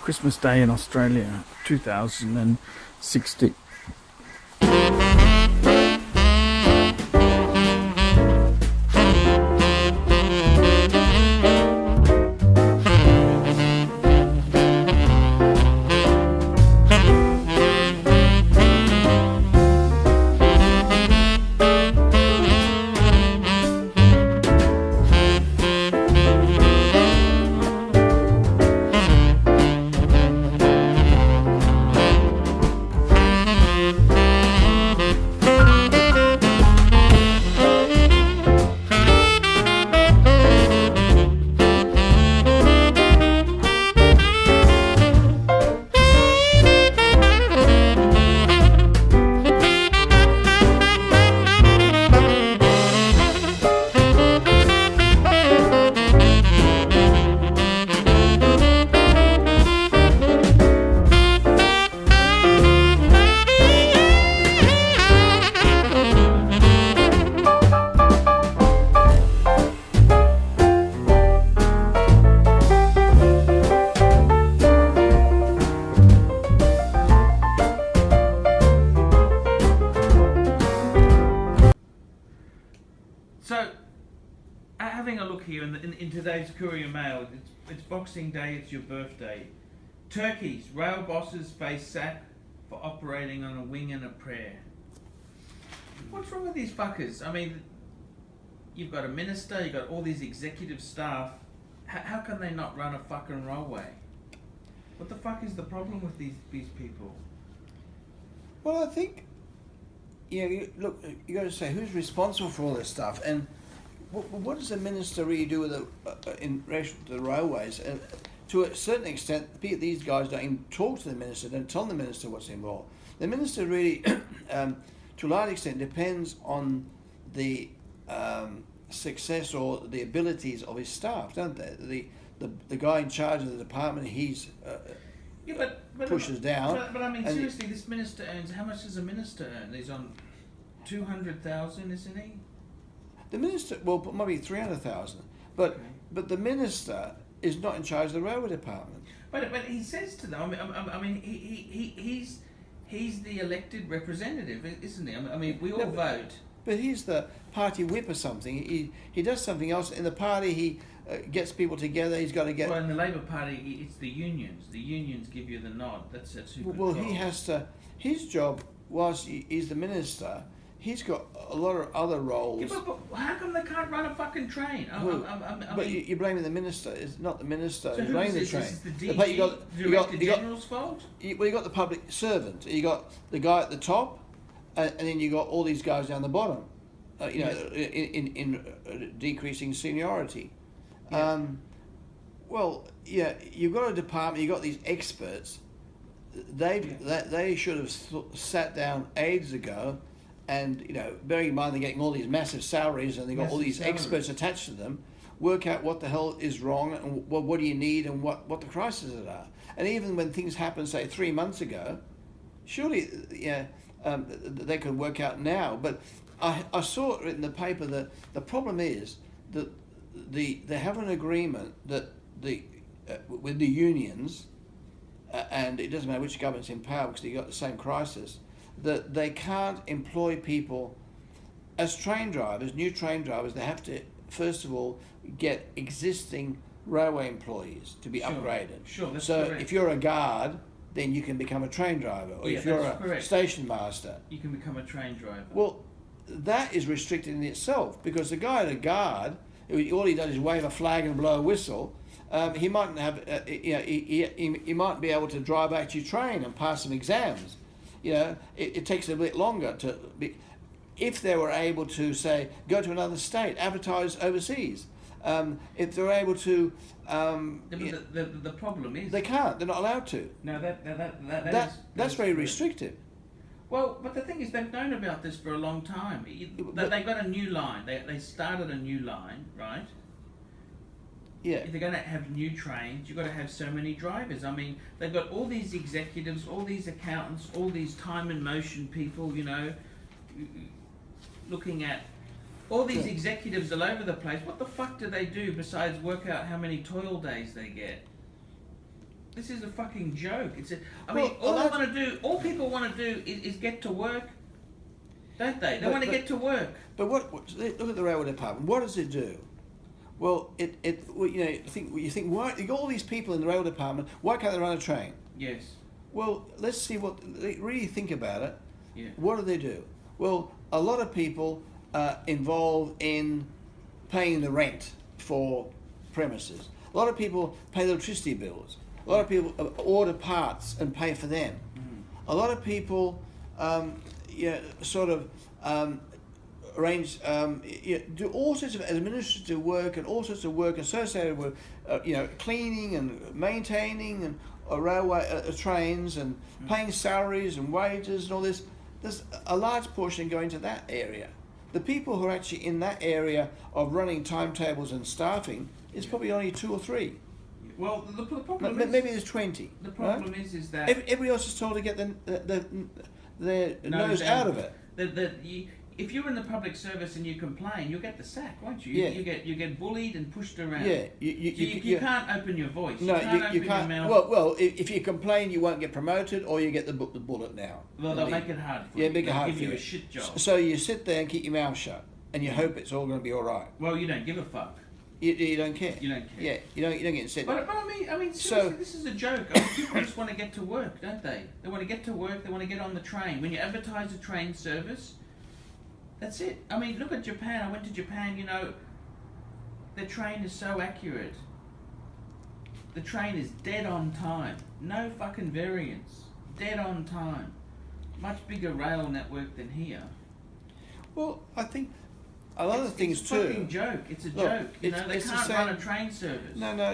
Christmas Day in Australia, 2060. So, having a look here in today's Courier Mail, it's Boxing Day, it's your birthday. Turkeys, rail bosses face sack for operating on a wing and a prayer. What's wrong with these fuckers? I mean, you've got a minister, you've got all these executive staff. How can they not run a fucking railway? What the fuck is the problem with these people? Well, I think, look, you got to say who's responsible for all this stuff, and what does the minister really do with in relation to the railways? And to a certain extent, these guys don't even talk to the minister, don't tell the minister what's involved. The minister really, to a large extent, depends on the success or the abilities of his staff, don't they? The guy in charge of the department, he's pushes down. But I mean, seriously, this minister earns, how much does a minister earn? He's on 200,000, isn't he? The minister, well, maybe 300,000. But Okay. but the minister is not in charge of the railway department. But he says to them, I mean, he's the elected representative, isn't he? I mean, we all vote. But he's the party whip or something. He does something else in the party. He gets people together. He's got to get. Well, in the Labor Party, it's the unions. The unions give you the nod. That's who Well, controls. he has to. His job, whilst he's the minister, he's got a lot of other roles. Yeah, but how come they can't run a fucking train? But you're blaming the minister. It's not the minister So who's running the train. Is this the But DG, Director General's fault? You got the public servant. You got the guy at the top, and then you got all these guys down the bottom. In decreasing seniority. Yeah. You've got a department. You've got these experts. They should have sat down ages ago, and bearing in mind they're getting all these massive salaries, and they've got all these experts attached to them. Work out what the hell is wrong, and what do you need, and what the crises are. And even when things happen, say 3 months ago, surely they could work out now. But I saw it in the paper that the problem is that they have an agreement that with the unions, and it doesn't matter which government's in power because you've got the same crisis, that they can't employ people as train drivers, new train drivers. They have to first of all get existing railway employees to be upgraded. Sure, that's so correct. if you're a guard, then you can become a train driver, or if you're a station master, you can become a train driver. Well, that is restricted in itself, because the guy at a guard, all he does is wave a flag and blow a whistle. He mightn't have, he might be able to drive out your train and pass some exams. It takes a bit longer to be. If they were able to, say, go to another state, advertise overseas, if they're able to, the problem is they can't. They're not allowed to. No, that's very restrictive. Well, but the thing is, they've known about this for a long time. They got a new line. They started a new line, right? Yeah. If they're going to have new trains, you've got to have so many drivers. I mean, they've got all these executives, all these accountants, all these time and motion people, looking at all these executives all over the place. What the fuck do they do besides work out how many toil days they get? This is a fucking joke. I Well, mean, all people want to do is get to work, don't they? They want to get to work. But look at the railway department. What does it do? Well, you think why you got all these people in the railway department? Why can't they run a train? Yes. Well, let's see really think about it. Yeah. What do they do? Well, a lot of people are involved in paying the rent for premises. A lot of people pay the electricity bills. A lot of people order parts and pay for them. A lot of people, arrange, do all sorts of administrative work and all sorts of work associated with, cleaning and maintaining and railway trains and paying salaries and wages and all this. There's a large portion going to that area. The people who are actually in that area of running timetables and staffing is probably only 2 or 3. Well, the problem maybe there's 20. The problem right? is that everybody else is told to get their nose out of it. If you're in the public service and you complain, you'll get the sack, won't you? Yeah. You get bullied and pushed around. Yeah. You can't open your voice. No, you can't open your mouth. Well, if you complain, you won't get promoted, or you get the bullet now. Well, they'll make it hard for you. Yeah, make it hard give for you you. a shit job. So you sit there and keep your mouth shut, and you hope it's all going to be all right. Well, you don't give a fuck. You don't care. You don't care. Yeah, you don't get incentive. But I mean, seriously, this is a joke. I mean, people just want to get to work, don't they? They want to get to work. They want to get on the train. When you advertise a train service, that's it. I mean, look at Japan. I went to Japan. The train is so accurate. The train is dead on time. No fucking variance. Dead on time. Much bigger rail network than here. Well, I think a lot of things it's too. It's a fucking joke. It's a joke. They can't run a train service. No.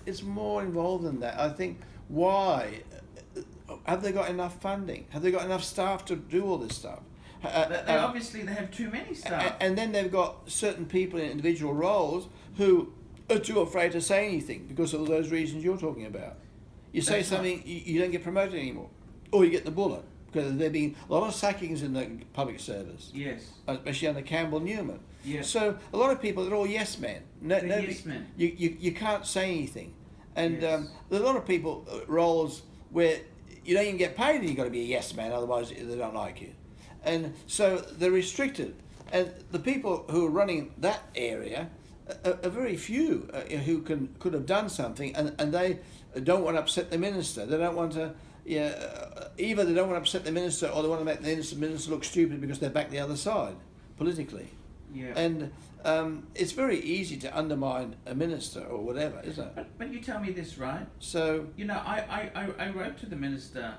It's more involved than that. I think why have they got enough funding? Have they got enough staff to do all this stuff? Obviously they have too many staff. And then they've got certain people in individual roles who are too afraid to say anything because of those reasons you're talking about. You say something, you don't get promoted anymore, or you get the bullet. Because there have been a lot of sackings in the public service. Yes. Especially under Campbell Newman. Yes. So a lot of people are all yes men. Yes men. You can't say anything. And Yes. there's a lot of people, roles where you don't even get paid and you've got to be a yes man, otherwise they don't like you. And so they're restricted. And the people who are running that area are very few who could have done something, and they don't want to upset the minister. They don't want to... either they don't want to upset the minister, or they want to make the minister look stupid because they're back the other side politically. Yeah. And it's very easy to undermine a minister or whatever, isn't it? But you tell me this, right? So I wrote to the minister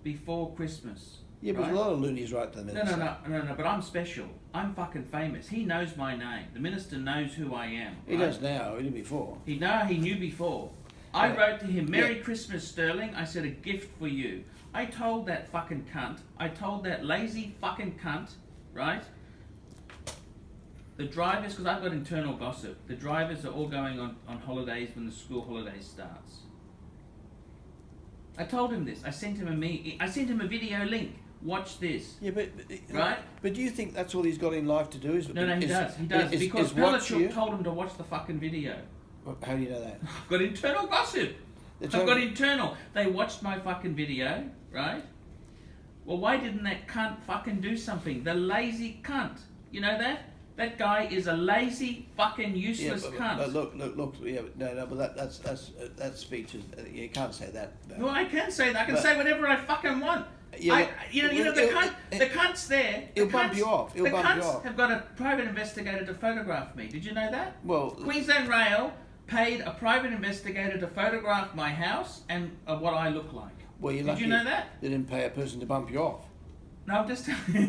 before Christmas. yeah, but right? a lot of loonies write to the minister. No. But I'm special. I'm fucking famous. He knows my name. The minister knows who I am. He does now. He did before. He knew before. I wrote to him, Merry Christmas, Sterling. I said, a gift for you. I told that fucking cunt, I told that lazy fucking cunt, right? The drivers, because I've got internal gossip, the drivers are all going on holidays when the school holidays starts. I told him this. I sent him a video link. Watch this. Yeah, but right? But do you think that's all he's got in life to do? He does. Because Pelachuk told him to watch the fucking video. How do you know that? I've got internal gossip. I've got internal. They watched my fucking video, right? Well, why didn't that cunt fucking do something? The lazy cunt. You know that? That guy is a lazy, fucking useless cunt. Look. Yeah, but that speech is. You can't say that. Well, I can say that. I can say whatever I fucking want. Yeah, the cunt's there. He'll bump you off. The cunts have got a private investigator to photograph me. Did you know that? Well, Queensland Rail paid a private investigator to photograph my house and what I look like. Well, Did you know that? They didn't pay a person to bump you off. No, I'm just telling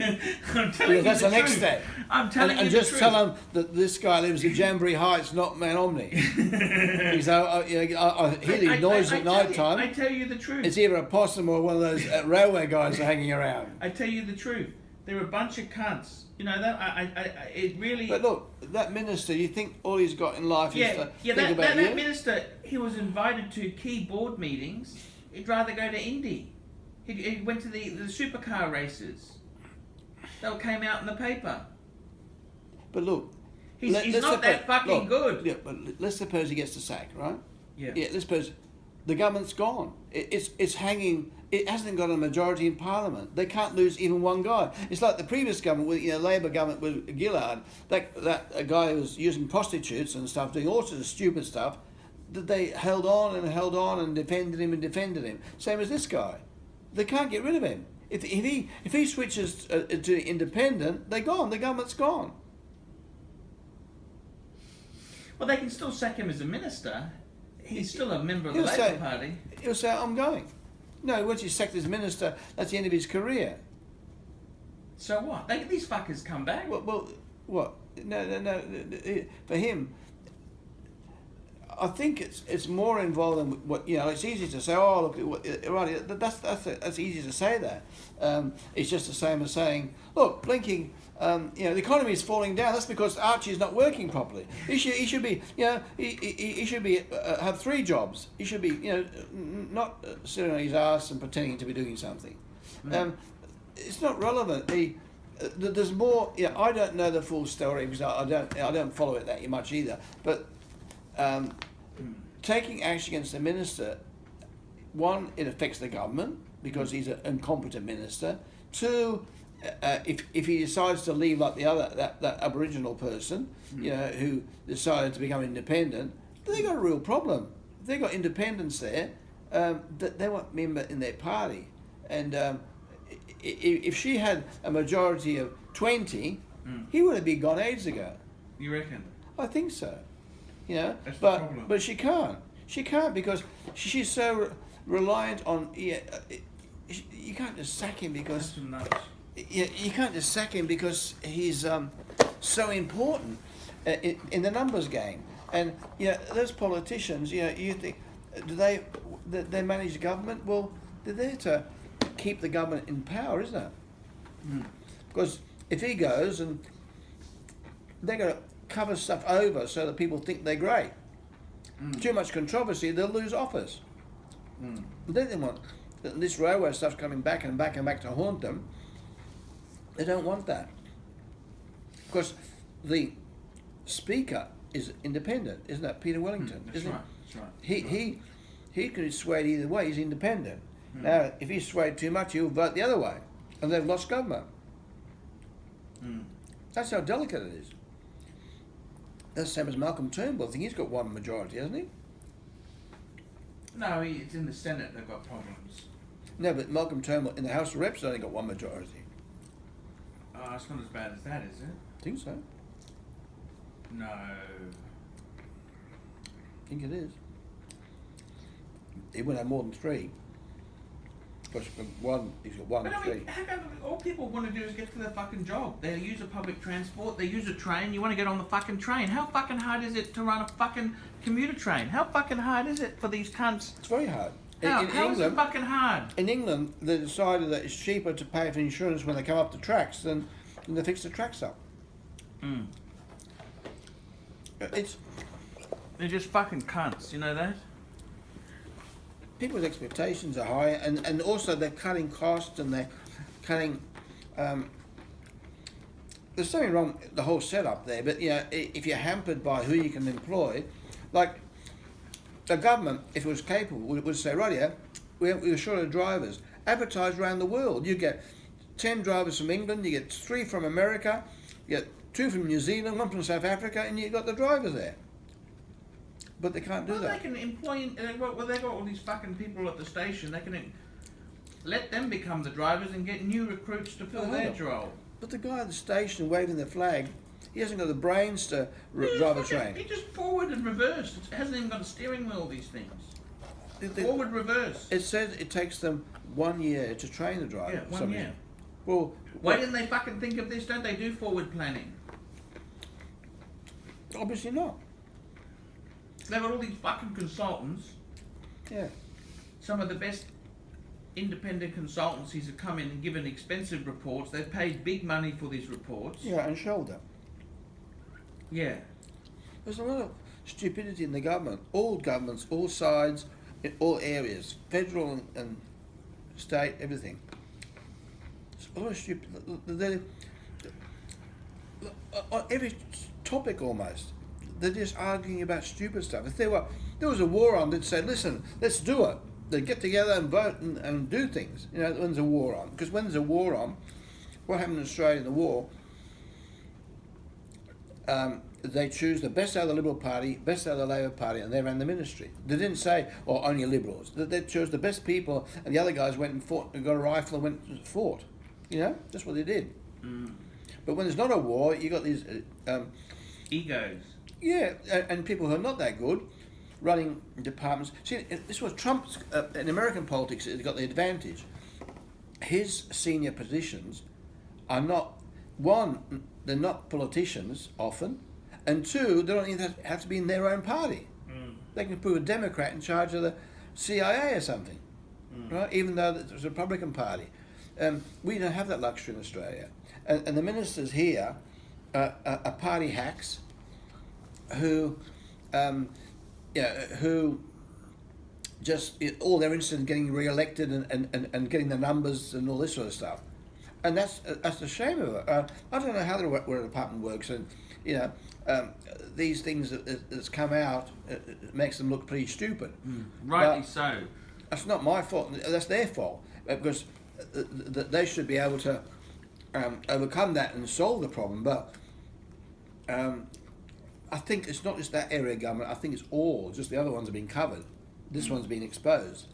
you that's the next truth. step. I'm telling you and the just truth. tell them that this guy lives in Jamboree Heights, not Man Omni. Because I hear these noises at night time. I tell you the truth. It's either a possum or one of those railway guys hanging around. I tell you the truth. They're a bunch of cunts. You know that? It really... But look, that minister, you think all he's got in life is to think about that minister, he was invited to key board meetings. He'd rather go to Indy. He went to the supercar races. They all came out in the paper. But look... He's not that fucking good. Yeah, but let's suppose he gets the sack, right? Yeah. Yeah, let's suppose the government's gone. It's hanging. It hasn't got a majority in Parliament. They can't lose even one guy. It's like the previous government, with Labor government with Gillard. That guy who was using prostitutes and stuff, doing all sorts of stupid stuff. That they held on and defended him. Same as this guy. They can't get rid of him. If he switches to independent, they're gone. The government's gone. Well, they can still sack him as a minister. He's still a member of the Labour Party. He'll say, I'm going. No, once he's sacked as minister, that's the end of his career. So what? These fuckers come back. Well, what? No. For him, I think it's more involved than what It's easy to say, oh look, right. That's easy to say that. It's just the same as saying, look, blinking. The economy is falling down. That's because Archie is not working properly. He should be, he should be have 3 jobs. He should be, not sitting on his ass and pretending to be doing something. It's not relevant. There's more. I don't know the full story because I don't follow it that much either. But taking action against the minister, 1, it affects the government because he's an incompetent minister. 2. If he decides to leave like the other that Aboriginal person, who decided to become independent, they got a real problem. If they got independence there, they won't member in their party, and if she had a majority of 20, he would have been gone ages ago. You reckon? I think so. That's the problem. But she can't. She can't because she's so reliant on. You can't just sack him because. That's nuts. You can't just sack him because he's so important in the numbers game. And those politicians, you think, do they manage the government? Well, they're there to keep the government in power, isn't it? Because if he goes, and they're going to cover stuff over so that people think they're great. Too much controversy, they'll lose office. They don't want this railway stuff coming back and back and back to haunt them. They don't want that. Because the Speaker is independent, isn't it? Peter Wellington, isn't it? That's right. He could be swayed either way, he's independent. Now, if he's swayed too much, he'll vote the other way. And they've lost government. That's how delicate it is. That's the same as Malcolm Turnbull. I think he's got 1 majority, hasn't he? No, it's in the Senate they've got problems. No, but Malcolm Turnbull in the House of Reps only got 1 majority. Oh, it's not as bad as that, is it? I think so. No. I think it is. He wouldn't have more than 3. Because he's got 1 But and 3. how come all people want to do is get to their fucking job? They use a public transport, they use a train, you want to get on the fucking train. How fucking hard is it to run a fucking commuter train? How fucking hard is it for these cunts? It's very hard. How In is it England, fucking hard? in England, they decided that it's cheaper to pay for insurance when they come up the tracks than they fix the tracks up. They're just fucking cunts, you know that? People's expectations are high, and also they're cutting costs and they're cutting. There's something wrong with the whole setup there, but if you're hampered by who you can employ, like the government, if it was capable, would say, right here, we're short of drivers. Advertise around the world. You get 10 drivers from England, you get 3 from America, you get 2 from New Zealand, 1 from South Africa, and you've got the drivers there. But they can't do that. They can employ. Well, they got all these fucking people at the station. They can let them become the drivers and get new recruits to fill their role. But the guy at the station waving the flag, he hasn't got the brains to drive a train. He just forward and reverse. It hasn't even got a steering wheel. These things. Forward, reverse. It says it takes them 1 year to train the driver. Yeah, 1 year. Well, why didn't they fucking think of this? Don't they do forward planning? Obviously not. They've got all these fucking consultants. Yeah. Some of the best independent consultancies have come in and given expensive reports. They've paid big money for these reports. Yeah, and shoulder. Yeah. There's a lot of stupidity in the government. All governments, all sides, in all areas, federal and state, everything. It's a lot of stupid. On every topic almost, they're just arguing about stupid stuff. If they were there was a war on, they'd say, listen, let's do it. They'd get together and vote and do things, you know, when there's a war on. Because when there's a war on, what happened in Australia in the war, they choose the best out of the Liberal Party, best out of the Labor Party, and they ran the ministry. They didn't say, oh, only Liberals. They chose the best people, and the other guys went and fought, and got a rifle and went and fought. You know, that's what they did. But when there's not a war, you got these egos. Yeah, and people who are not that good running departments. See, this was Trump's in American politics. He got the advantage. His senior positions are not, one, they're not politicians often, and two, they don't even have to be in their own party. They can put a Democrat in charge of the CIA or something, right? Even though it's a Republican Party. We don't have that luxury in Australia. And the ministers here are party hacks who, who just, all they're interested in getting re-elected and getting the numbers and all this sort of stuff. And that's the shame of it. I don't know how the department works, and these things that's come out, it makes them look pretty stupid. Rightly so. That's not my fault. That's their fault, because they should be able to overcome that and solve the problem. But I think it's not just that area of government. I think it's all. Just the other ones have been covered. This one's been exposed.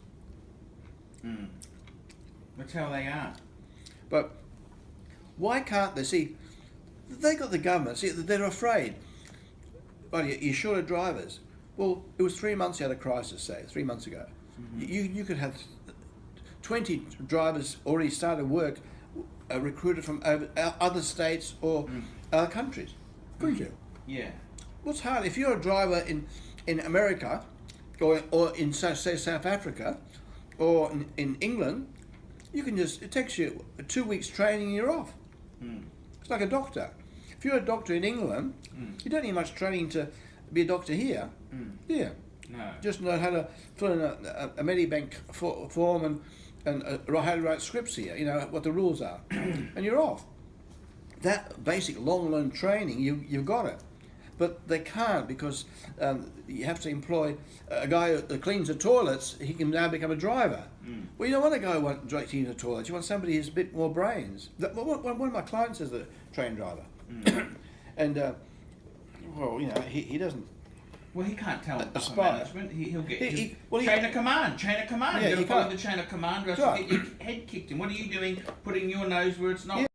That's how they are. But why can't they see? They got the government. See, they're afraid. Well, you're short of drivers. Well, it was 3 months you had a crisis, say 3 months ago. You could have 20 drivers already started work, recruited from other states or other countries, couldn't you? Yeah. What's hard if you're a driver in America, or in say South Africa, or in England? You can just, it takes you 2 weeks training and you're off. It's like a doctor. If you're a doctor in England, you don't need much training to be a doctor here. Yeah. No. Just know how to fill in a Medibank form and how to write scripts here, you know, what the rules are. And you're off. That basic long-learned training, you've got it. But they can't, because you have to employ a guy that cleans the toilets. He can now become a driver. Well, you don't want a guy who wants to clean the toilets. You want somebody who's a bit more brains. One of my clients is a train driver. And, well, you know, he doesn't... Well, he can't tell upper management. He'll get chain of command. Yeah, Yeah, you've got to you follow can't. the chain of command, or else Right. you get your head kicked in. What are you doing putting your nose where it's not? Yeah.